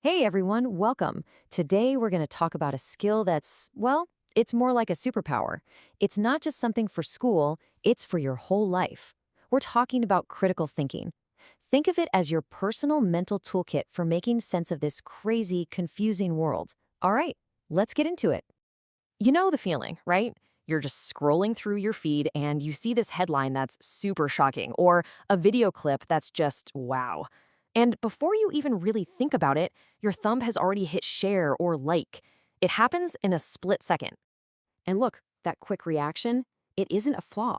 Hey everyone, welcome. Today we're going to talk about a skill that's, well, it's more like a superpower. It's not just something for school, it's for your whole life. We're talking about critical thinking. Think of it as your personal mental toolkit for making sense of this crazy, confusing world. All right, let's get into it. You know the feeling, right? You're just scrolling through your feed and you see this headline that's super shocking or a video clip that's just wow. And before you even really think about it, your thumb has already hit share or like. It happens in a split second. And look, that quick reaction, it isn't a flaw.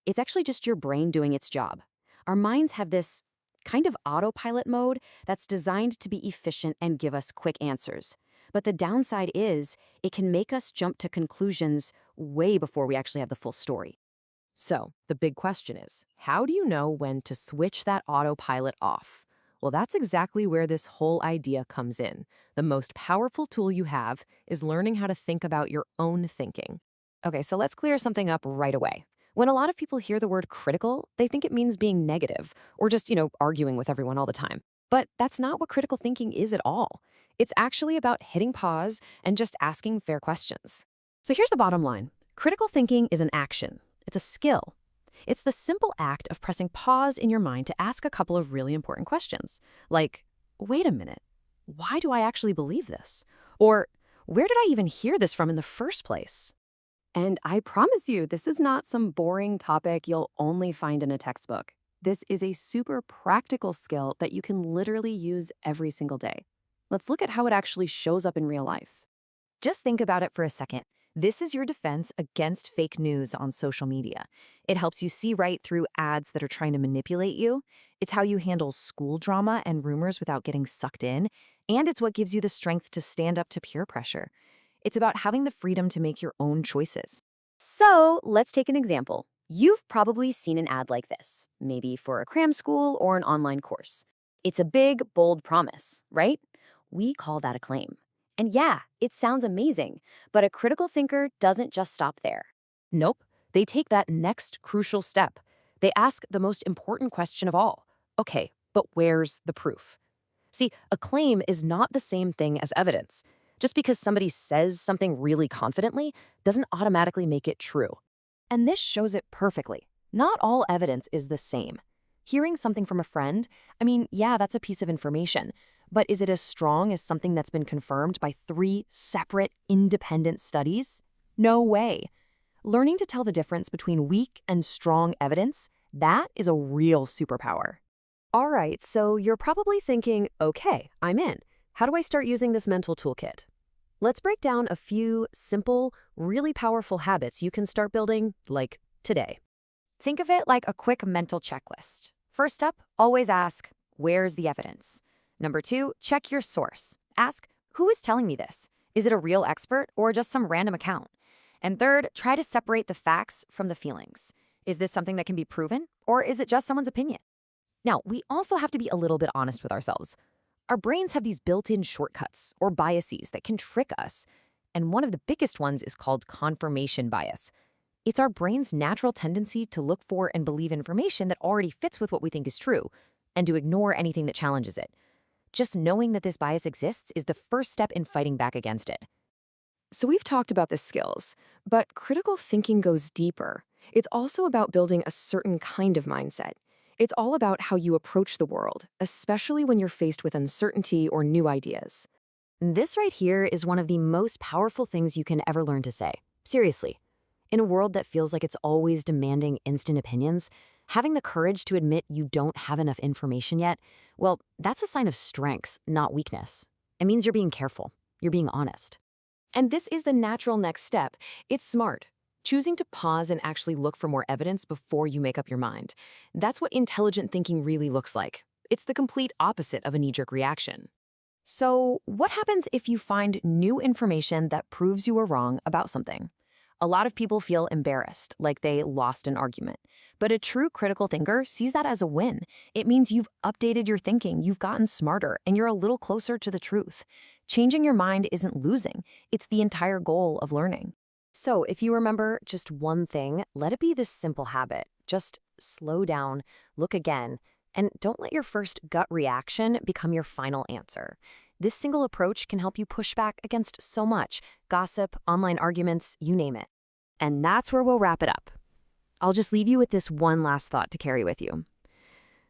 It's actually just your brain doing its job. Our minds have this kind of autopilot mode that's designed to be efficient and give us quick answers. But the downside is it can make us jump to conclusions way before we actually have the full story. So, the big question is, how do you know when to switch that autopilot off? Well, that's exactly where this whole idea comes in. The most powerful tool you have is learning how to think about your own thinking. Okay, so let's clear something up right away. When a lot of people hear the word critical, they think it means being negative or just, arguing with everyone all the time. But that's not what critical thinking is at all. It's actually about hitting pause and just asking fair questions. So here's the bottom line. Critical thinking is an action. It's a skill. It's the simple act of pressing pause in your mind to ask a couple of really important questions, like, wait a minute, why do I actually believe this? Or, where did I even hear this from in the first place? And I promise you, this is not some boring topic you'll only find in a textbook. This is a super practical skill that you can literally use every single day. Let's look at how it actually shows up in real life. Just think about it for a second. This is your defense against fake news on social media. It helps you see right through ads that are trying to manipulate you. It's how you handle school drama and rumors without getting sucked in. And it's what gives you the strength to stand up to peer pressure. It's about having the freedom to make your own choices. So let's take an example. You've probably seen an ad like this, maybe for a cram school or an online course. It's a big, bold promise, right? We call that a claim. And yeah, it sounds amazing, but a critical thinker doesn't just stop there. Nope, they take that next crucial step. They ask the most important question of all. Okay, but where's the proof? See, a claim is not the same thing as evidence. Just because somebody says something really confidently doesn't automatically make it true. And this shows it perfectly. Not all evidence is the same. Hearing something from a friend, yeah, that's a piece of information. But is it as strong as something that's been confirmed by 3 separate, independent studies? No way. Learning to tell the difference between weak and strong evidence, that is a real superpower. All right, so you're probably thinking, okay, I'm in. How do I start using this mental toolkit? Let's break down a few simple, really powerful habits you can start building, like today. Think of it like a quick mental checklist. First up, always ask, where's the evidence? Number 2, check your source. Ask, who is telling me this? Is it a real expert or just some random account? And third, try to separate the facts from the feelings. Is this something that can be proven or is it just someone's opinion? Now, we also have to be a little bit honest with ourselves. Our brains have these built-in shortcuts or biases that can trick us. And one of the biggest ones is called confirmation bias. It's our brain's natural tendency to look for and believe information that already fits with what we think is true, and to ignore anything that challenges it. Just knowing that this bias exists is the first step in fighting back against it. So we've talked about the skills, but critical thinking goes deeper. It's also about building a certain kind of mindset. It's all about how you approach the world, especially when you're faced with uncertainty or new ideas. This right here is one of the most powerful things you can ever learn to say. Seriously. In a world that feels like it's always demanding instant opinions, having the courage to admit you don't have enough information yet, well, that's a sign of strength, not weakness. It means you're being careful. You're being honest. And this is the natural next step. It's smart. Choosing to pause and actually look for more evidence before you make up your mind. That's what intelligent thinking really looks like. It's the complete opposite of a knee-jerk reaction. So, what happens if you find new information that proves you were wrong about something? A lot of people feel embarrassed, like they lost an argument. But a true critical thinker sees that as a win. It means you've updated your thinking, you've gotten smarter, and you're a little closer to the truth. Changing your mind isn't losing. It's the entire goal of learning. So if you remember just one thing, let it be this simple habit. Just slow down, look again, and don't let your first gut reaction become your final answer. This single approach can help you push back against so much gossip, online arguments, you name it. And that's where we'll wrap it up. I'll just leave you with this one last thought to carry with you.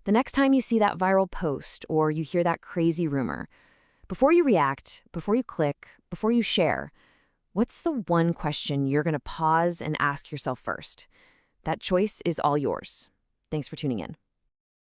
The next time you see that viral post or you hear that crazy rumor, before you react, before you click, before you share, what's the one question you're going to pause and ask yourself first? That choice is all yours. Thanks for tuning in.